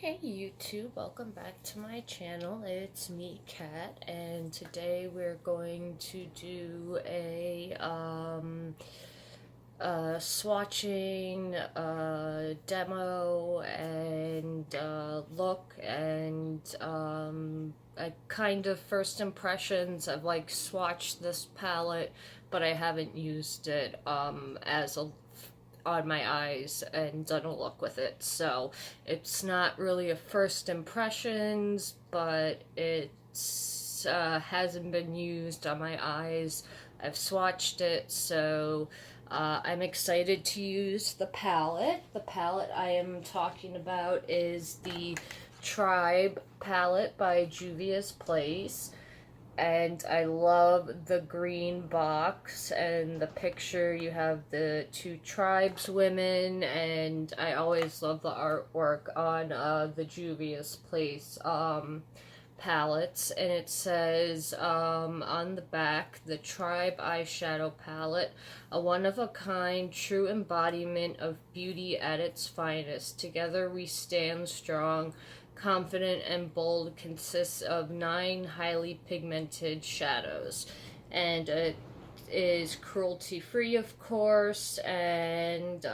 Hey YouTube, welcome back to my channel. It's me, Kat, and today we're going to do a swatching demo and look and a kind of first impressions. I've like swatched this palette, but I haven't used it as a on my eyes and done a look with it, so it's not really a first impressions, but it's hasn't been used on my eyes. I've swatched it, so I'm excited to use the palette. The palette I am talking about is the Tribe palette by JuviasPlace. And I love the green box and the picture. You have the two tribeswomen, and I always love the artwork on the JuviasPlace palettes. And it says on the back, the Tribe eyeshadow palette, a one-of-a-kind, true embodiment of beauty at its finest. Together we stand strong, confident and bold, consists of 9 highly pigmented shadows, and it is cruelty free, of course, and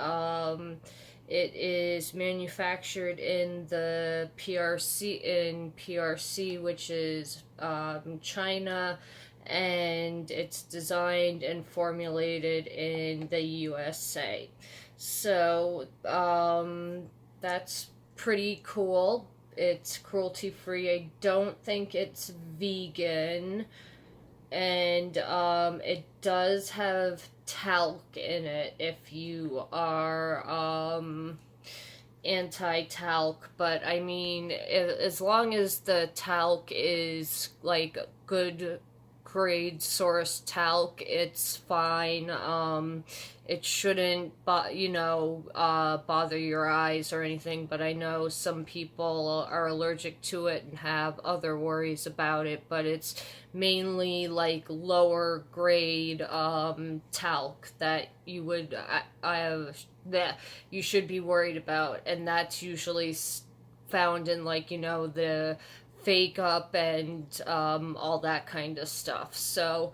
it is manufactured in the PRC, which is China, and it's designed and formulated in the USA. So that's pretty cool. It's cruelty free. I don't think it's vegan, and it does have talc in it if you are anti-talc, but I mean, as long as the talc is like good grade source talc, it's fine. It shouldn't bother your eyes or anything, but I know some people are allergic to it and have other worries about it, but it's mainly like lower grade talc that you would that you should be worried about, and that's usually found in the fake up and all that kind of stuff. So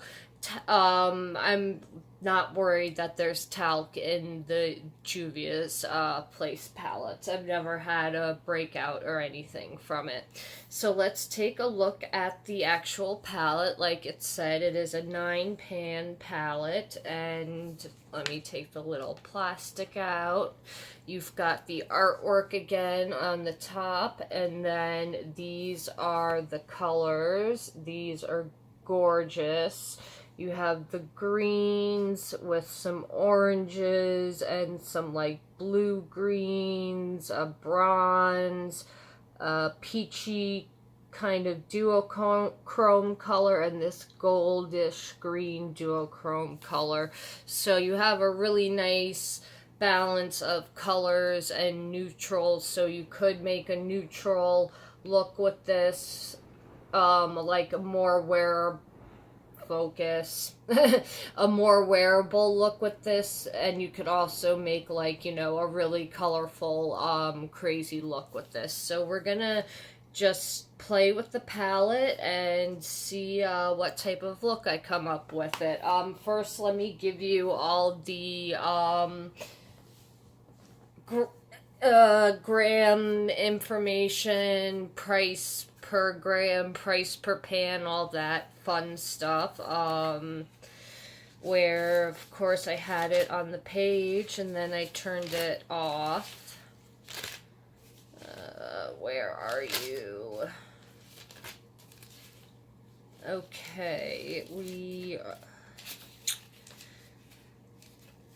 I'm not worried that there's talc in the Juvia's Place palettes. I've never had a breakout or anything from it. So let's take a look at the actual palette. Like it said, it is a 9-pan palette, and let me take the little plastic out. You've got the artwork again on the top, and then these are the colors. These are gorgeous. You have the greens with some oranges and some like blue greens, a bronze, a peachy kind of duochrome color, and this goldish green duochrome color. So you have a really nice balance of colors and neutrals, so you could make a neutral look with this, like a more wearable a more wearable look with this, and you could also make like a really colorful crazy look with this. So we're gonna just play with the palette and see what type of look I come up with it. First, let me give you all the gram information, price per gram, price per pan, all that fun stuff. Where, of course, I had it on the page and then I turned it off. Where are you? Okay,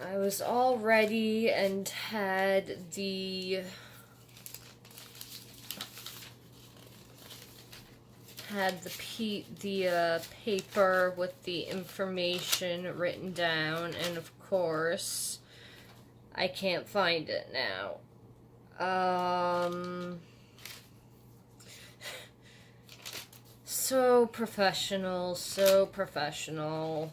I was all ready and had the paper with the information written down, and of course I can't find it now. So professional, so professional.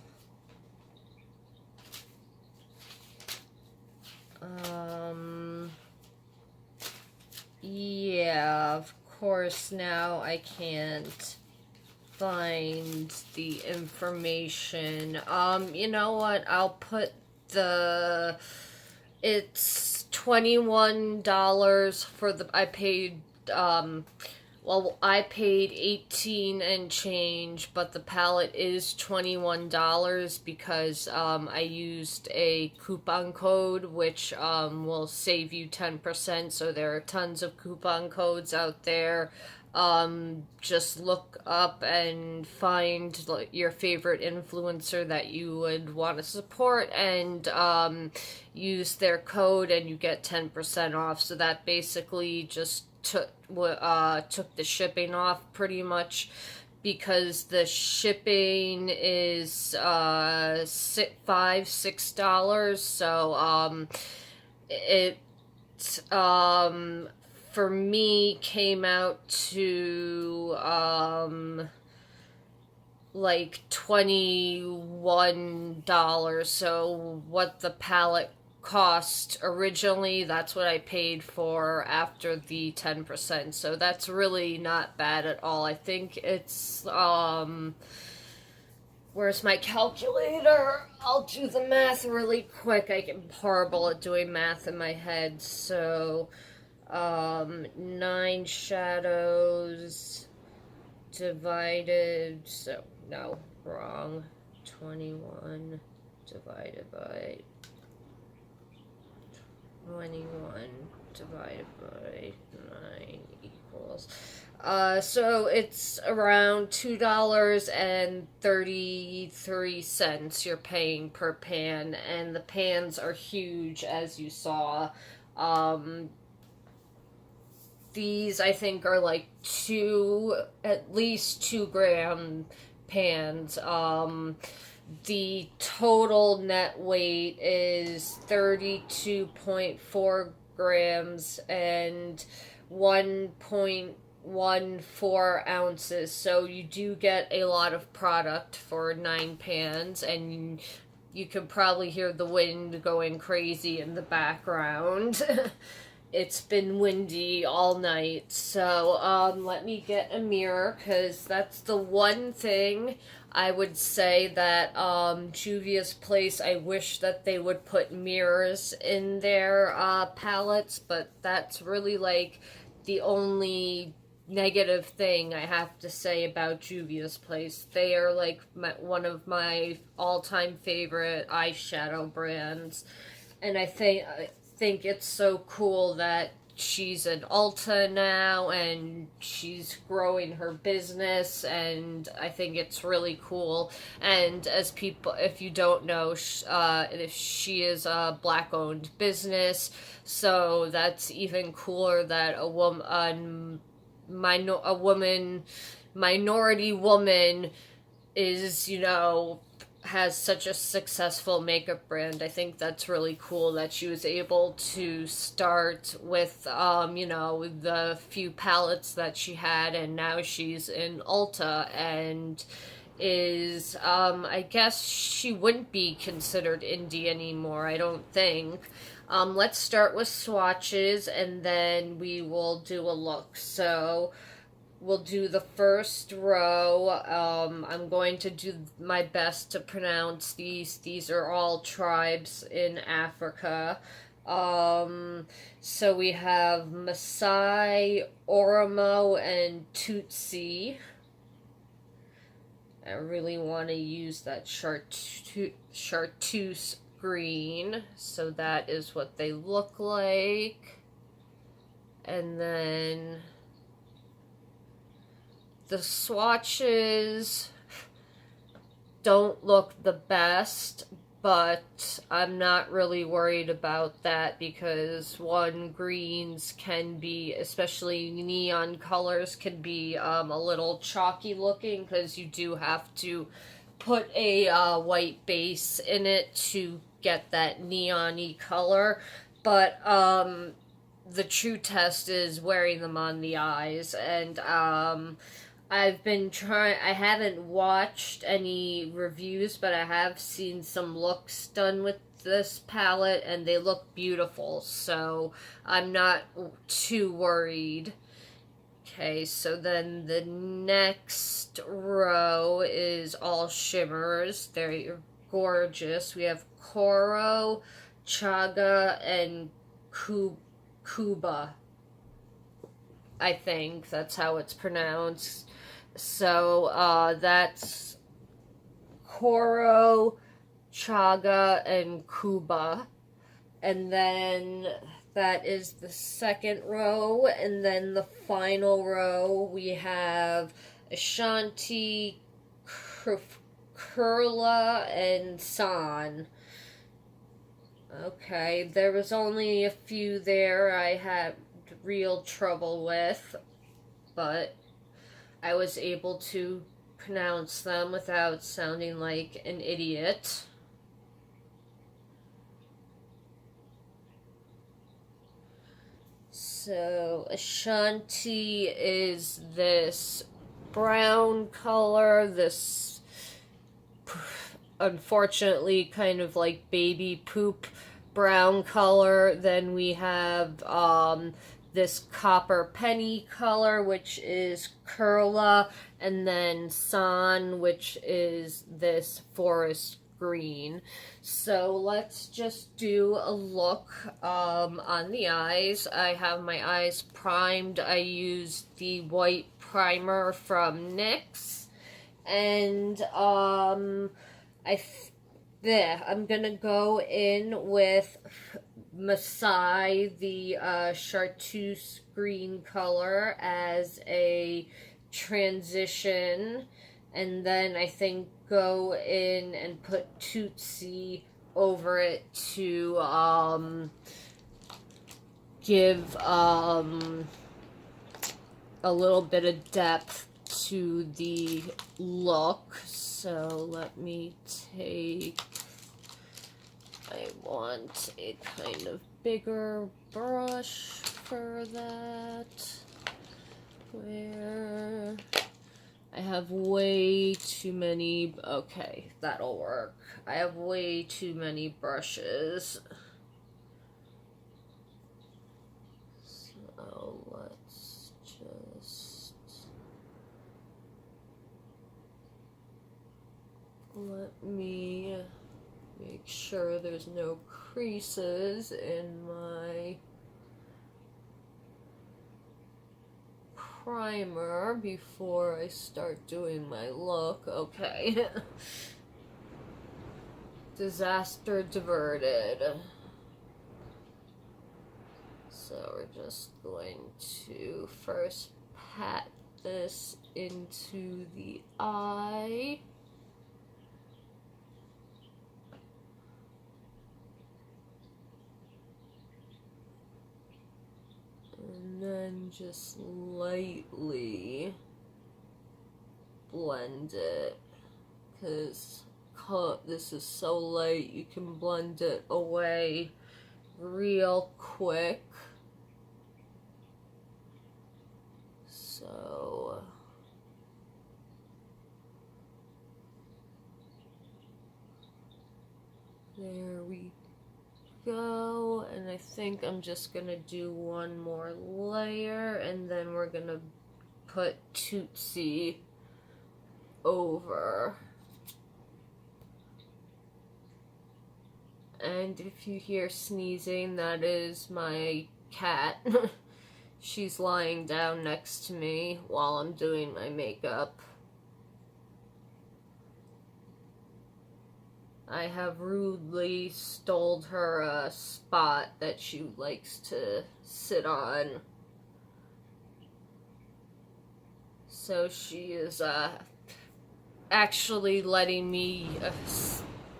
Yeah, of course, now I can't find the information. You know what? I'll put the it's $21 for the I paid well, I paid 18 and change, but the palette is $21 because I used a coupon code, which will save you 10%. So there are tons of coupon codes out there. Just look up and find like, your favorite influencer that you would want to support and use their code, and you get 10% off. So that basically just took the shipping off pretty much, because the shipping is $6. So it for me came out to like $21. So what the palette cost originally, that's what I paid for after the 10%. So that's really not bad at all. I think it's where's my calculator? I'll do the math really quick. I'm horrible at doing math in my head. So 9 shadows divided, so no, wrong, 21 divided by 21 divided by 9 equals, so it's around $2.33 you're paying per pan, and the pans are huge, as you saw. These, I think, are like at least 2 gram pans. The total net weight is 32.4 grams and 1.14 ounces. So you do get a lot of product for 9 pans, and you can probably hear the wind going crazy in the background. It's been windy all night, so let me get a mirror, because that's the one thing I would say that JuviasPlace, I wish that they would put mirrors in their palettes, but that's really like the only negative thing I have to say about JuviasPlace. They are like one of my all-time favorite eyeshadow brands, and I think it's so cool that she's an Ulta now and she's growing her business, and I think it's really cool. And as people, if you don't know, if she is a black-owned business, so that's even cooler that a minority woman is, has such a successful makeup brand. I think that's really cool that she was able to start with, the few palettes that she had, and now she's in Ulta and is, I guess she wouldn't be considered indie anymore, I don't think. Let's start with swatches, and then we will do a look. So we'll do the first row. I'm going to do my best to pronounce these. These are all tribes in Africa. So we have Maasai, Oromo, and Tutsi. I really want to use that chartreuse green. So that is what they look like. And then the swatches don't look the best, but I'm not really worried about that, because greens can be, especially neon colors, can be a little chalky looking, because you do have to put a white base in it to get that neon-y color. But the true test is wearing them on the eyes, and I haven't watched any reviews, but I have seen some looks done with this palette and they look beautiful, so I'm not too worried. Okay, so then the next row is all shimmers. They're gorgeous. We have Koro, Chaga, and Kuba. I think that's how it's pronounced. So that's Koro, Chaga, and Kuba. And then that is the second row. And then the final row, we have Ashanti, Kurla, and San. Okay, there was only a few there I had real trouble with, but I was able to pronounce them without sounding like an idiot. So Ashanti is this brown color, this unfortunately kind of like baby poop brown color. Then we have this copper penny color, which is Kurla, and then San, which is this forest green. So let's just do a look on the eyes. I have my eyes primed. I used the white primer from NYX, and I'm gonna go in with Masai, the chartreuse green color, as a transition, and then I think go in and put Tootsie over it to give a little bit of depth to the look. So let me take, I want a kind of bigger brush for that, where I have way too many, okay, that'll work. I have way too many brushes. So let's just, let me make sure there's no creases in my primer before I start doing my look. Okay. Disaster diverted. So we're just going to first pat this into the eye. And then just lightly blend it, because this is so light you can blend it away real quick. So there we go, and I think I'm just gonna do one more layer, and then we're gonna put Tootsie over. And if you hear sneezing, that is my cat. She's lying down next to me while I'm doing my makeup. I have rudely stole her a spot that she likes to sit on. So she is actually letting me...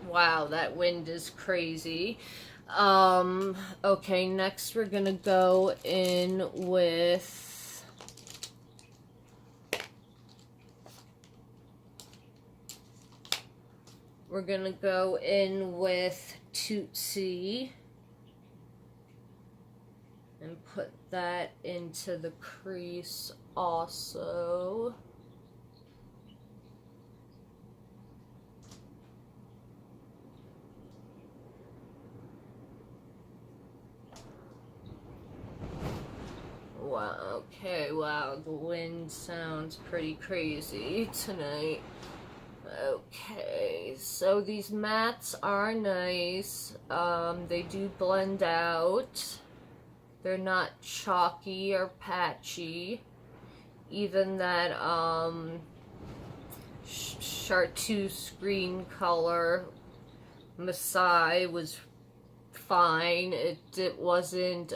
wow, that wind is crazy. Okay, next we're gonna go in with... we're gonna go in with Tootsie and put that into the crease also. wow, okay, wow, the wind sounds pretty crazy tonight. Okay, so these mattes are nice. They do blend out. They're not chalky or patchy. Even that, chartreuse green color Masai was fine. It wasn't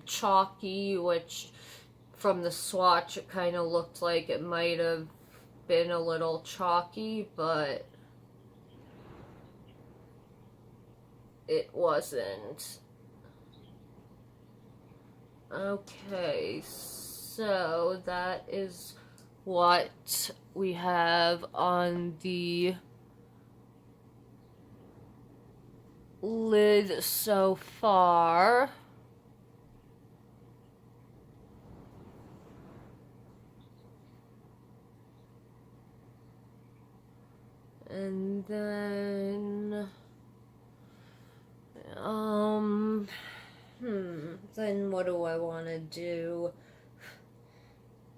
chalky, which from the swatch it kind of looked like it might have been a little chalky, but it wasn't. Okay, so that is what we have on the lid so far. And then then what do I want to do?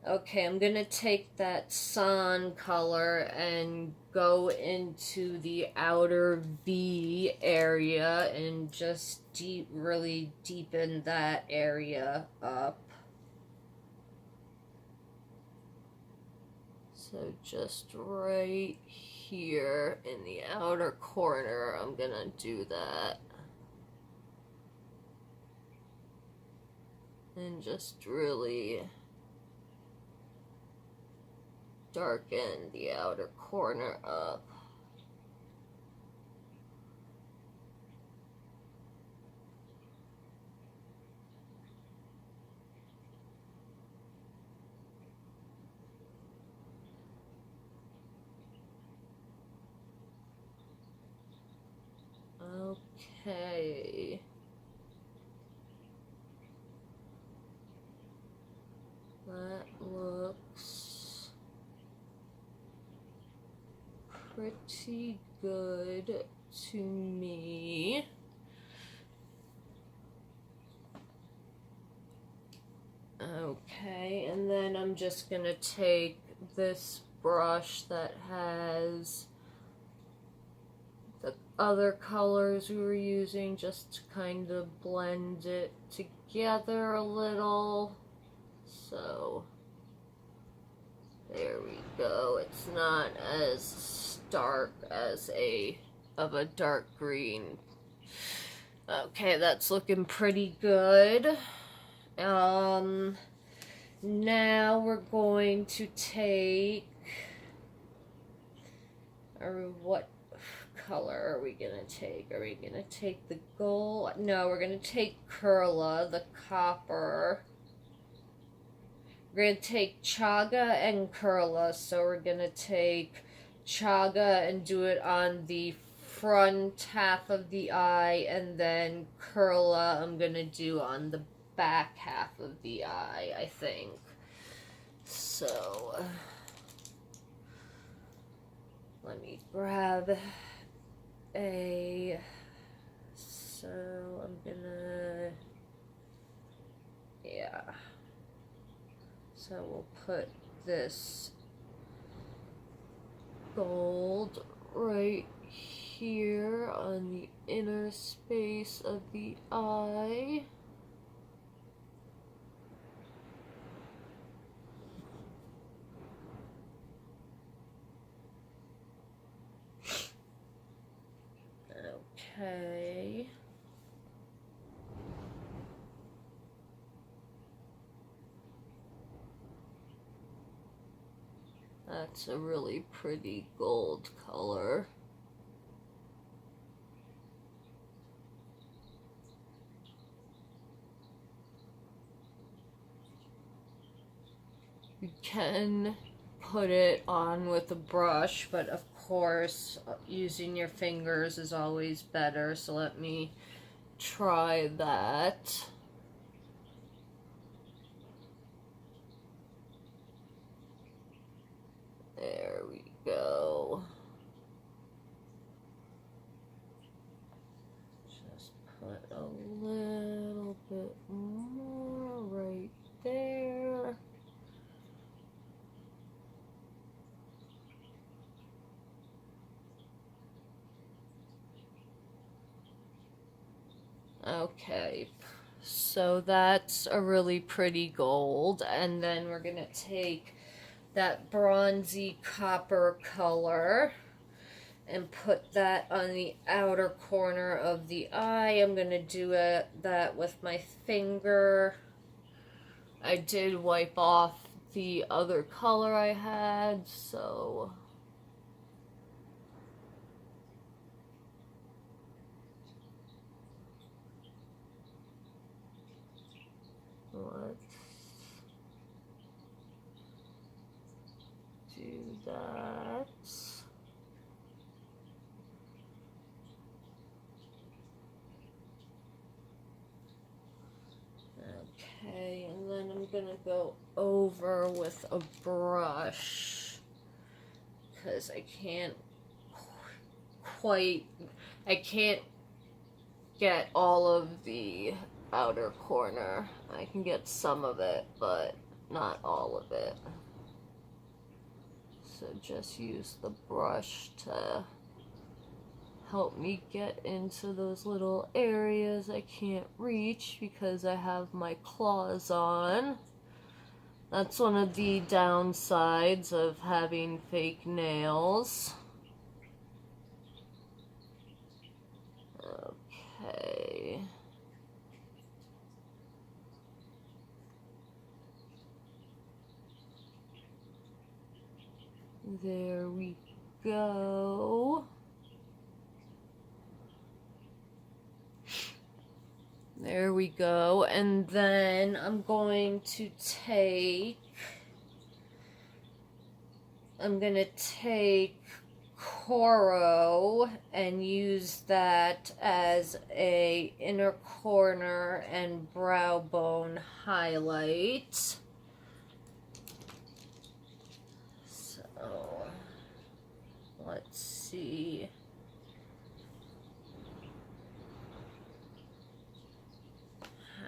Okay, I'm gonna take that sun color and go into the outer V area and just really deepen that area up. So just right here in the outer corner, I'm gonna do that. And just really darken the outer corner up. Okay. That looks pretty good to me. Okay, and then I'm just gonna take this brush that has the other colors we were using just to kind of blend it together a little. So there we go. It's not as stark as of a dark green. Okay, that's looking pretty good. Now we're going to take, or what color are we gonna take? Are we gonna take the gold? No, we're gonna take Curla, the copper. We're gonna take Chaga and Curla, so we're gonna take Chaga and do it on the front half of the eye, and then Curla I'm gonna do on the back half of the eye, I think. So let me grab so I'm gonna, yeah. So we'll put this gold right here on the inner space of the eye. Okay. That's a really pretty gold color. You can put it on with a brush, but of course using your fingers is always better, so let me try that. There we go. Just put a little bit more right there. Okay, so that's a really pretty gold, and then we're gonna take that bronzy copper color and put that on the outer corner of the eye. I'm gonna do that with my finger. I did wipe off the other color I had, so let's do that. Okay, and then I'm gonna go over with a brush because I can't get all of the outer corner. I can get some of it, but not all of it. So just use the brush to help me get into those little areas I can't reach because I have my claws on. That's one of the downsides of having fake nails. Okay. There we go. There we go. And then I'm going to take Coro and use that as a inner corner and brow bone highlight. So let's see.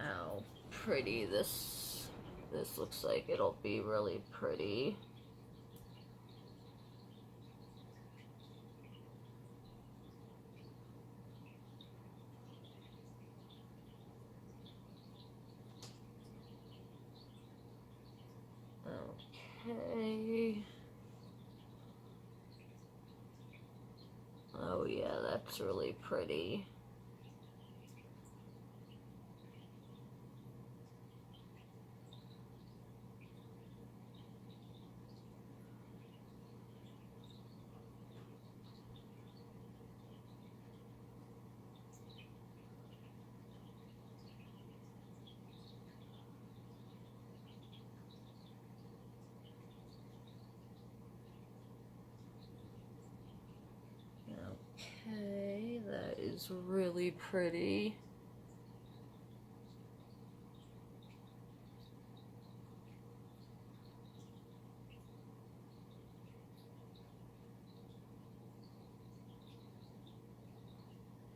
How pretty this looks like. It'll be really pretty. Okay. Oh yeah, that's really pretty. Okay, that is really pretty.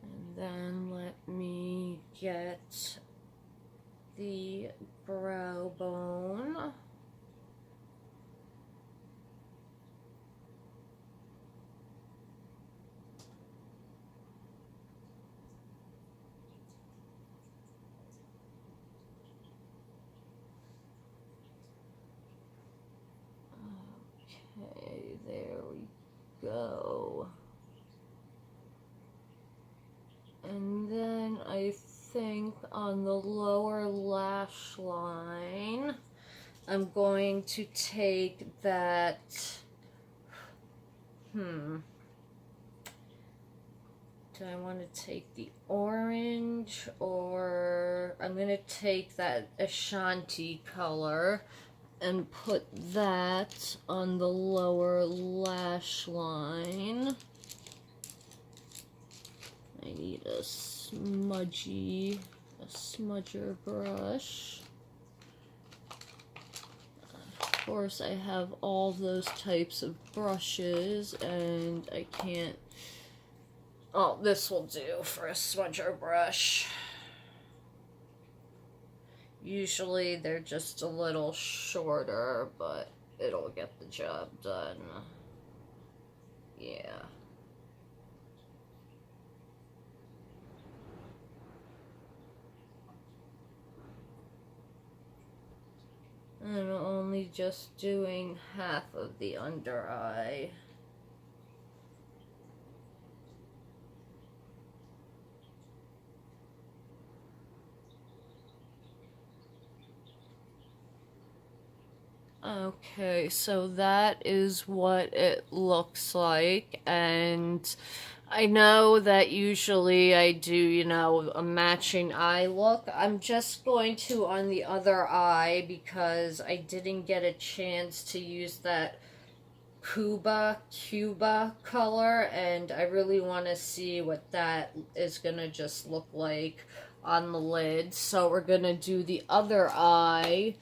And then let me get the brow bone. Okay, there we go. And then I think on the lower lash line, I'm going to take that, do I want to take the orange, or I'm going to take that Ashanti color and put that on the lower lash line. I need a smudger brush. Of course, I have all those types of brushes, and I can't. Oh, this will do for a smudger brush. Usually they're just a little shorter, but it'll get the job done. Yeah. And only just doing half of the under eye. Okay, so that is what it looks like, and I know that usually I do, you know, a matching eye look. I'm just going to on the other eye because I didn't get a chance to use that Cuba color, and I really want to see what that is gonna just look like on the lid. So we're gonna do the other eye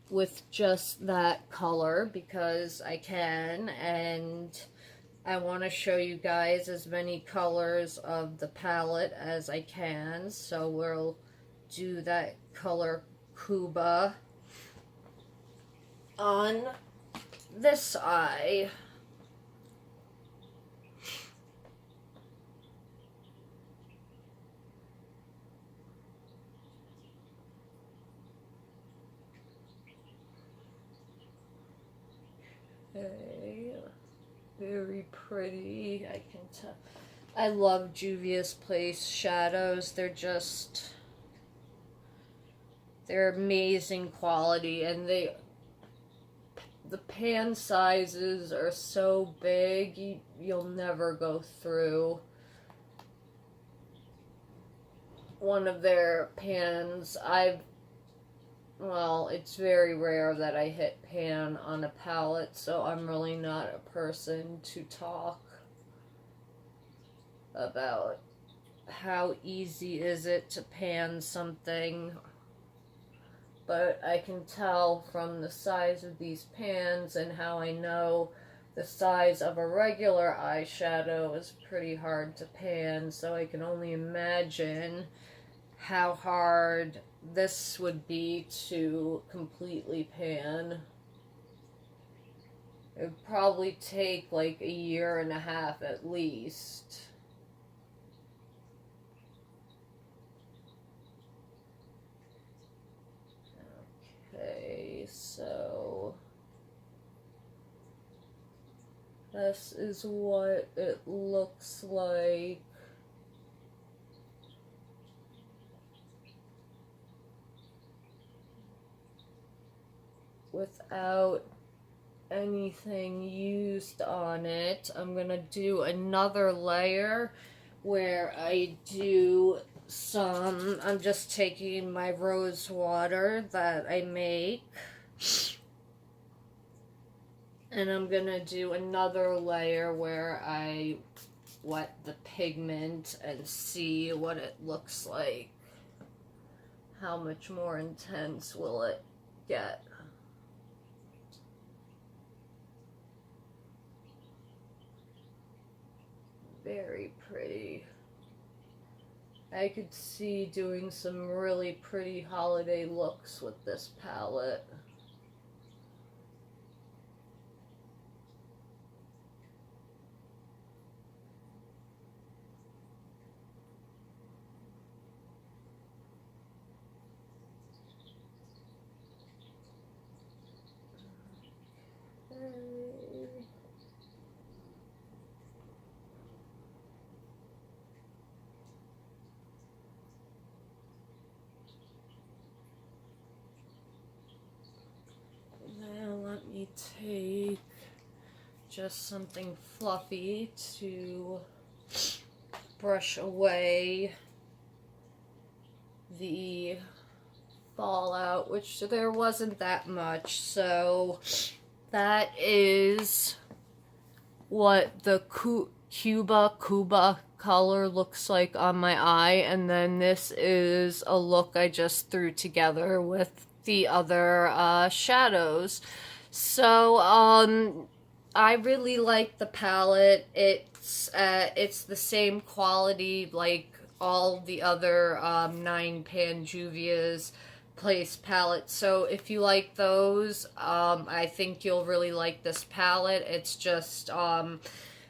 with just that color because I can, and I want to show you guys as many colors of the palette as I can. So we'll do that color Cuba on this eye. Okay, very pretty. I can tell. I love JuviasPlace shadows. They're amazing quality, and the pan sizes are so big, you'll never go through one of their pans. Well, it's very rare that I hit pan on a palette, so I'm really not a person to talk about how easy is it to pan something, but I can tell from the size of these pans and how I know the size of a regular eyeshadow is pretty hard to pan, so I can only imagine how hard this would be to completely pan. It would probably take like 1.5 years at least. Okay, so this is what it looks like. Without anything used on it. I'm gonna do another layer where I do some, I'm just taking my rose water that I make, and I'm gonna do another layer where I wet the pigment and see what it looks like. How much more intense will it get? Very pretty. I could see doing some really pretty holiday looks with this palette. Now let me take just something fluffy to brush away the fallout, which there wasn't that much. So that is what the Cuba color looks like on my eye, and then this is a look I just threw together with the other shadows. So I really like the palette. It's the same quality like all the other 9-pan JuviasPlace palettes. So if you like those, I think you'll really like this palette. It's just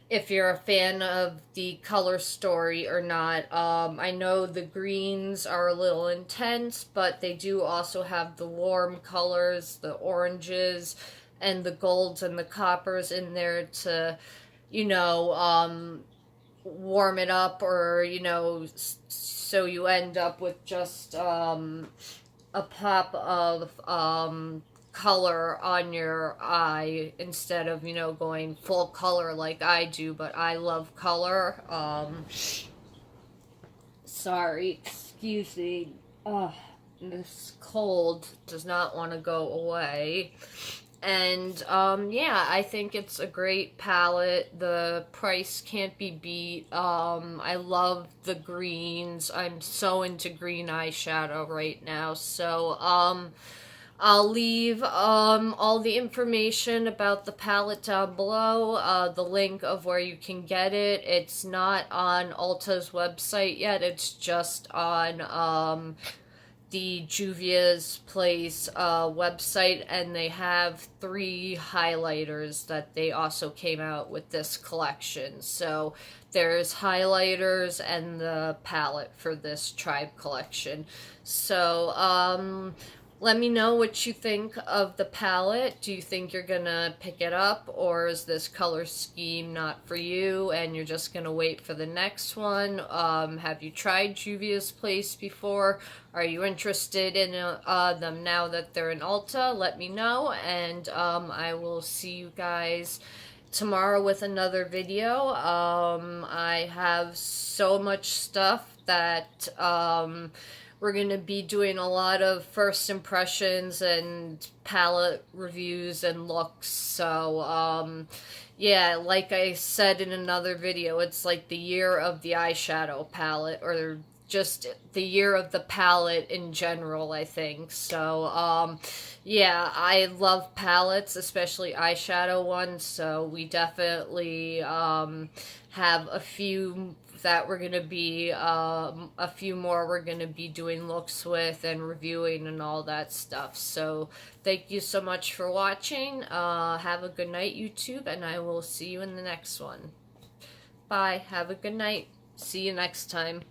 if you're a fan of the color story or not. I know the greens are a little intense, but they do also have the warm colors, the oranges, and the golds and the coppers in there to, you know, warm it up, or, you know, so you end up with just a pop of color on your eye instead of, you know, going full color like I do, but I love color. Sorry, excuse me. This cold does not want to go away. And yeah, I think it's a great palette. The price can't be beat. I love the greens. I'm so into green eyeshadow right now. So I'll leave all the information about the palette down below, the link of where you can get it. It's not on Ulta's website yet. It's just on the JuviasPlace website, and they have 3 highlighters that they also came out with this collection. So there's highlighters and the palette for this Tribe collection. So let me know what you think of the palette. Do you think you're gonna pick it up, or is this color scheme not for you and you're just gonna wait for the next one? Have you tried JuviasPlace before? Are you interested in them now that they're in Ulta? Let me know, and I will see you guys tomorrow with another video. I have so much stuff that we're going to be doing a lot of first impressions and palette reviews and looks. So, yeah, like I said in another video, it's like the year of the eyeshadow palette, or just the year of the palette in general, I think. So, yeah, I love palettes, especially eyeshadow ones. So we definitely have a few that we're going to be, a few more we're going to be doing looks with and reviewing and all that stuff. So thank you so much for watching. Have a good night, YouTube, and I will see you in the next one. Bye. Have a good night. See you next time.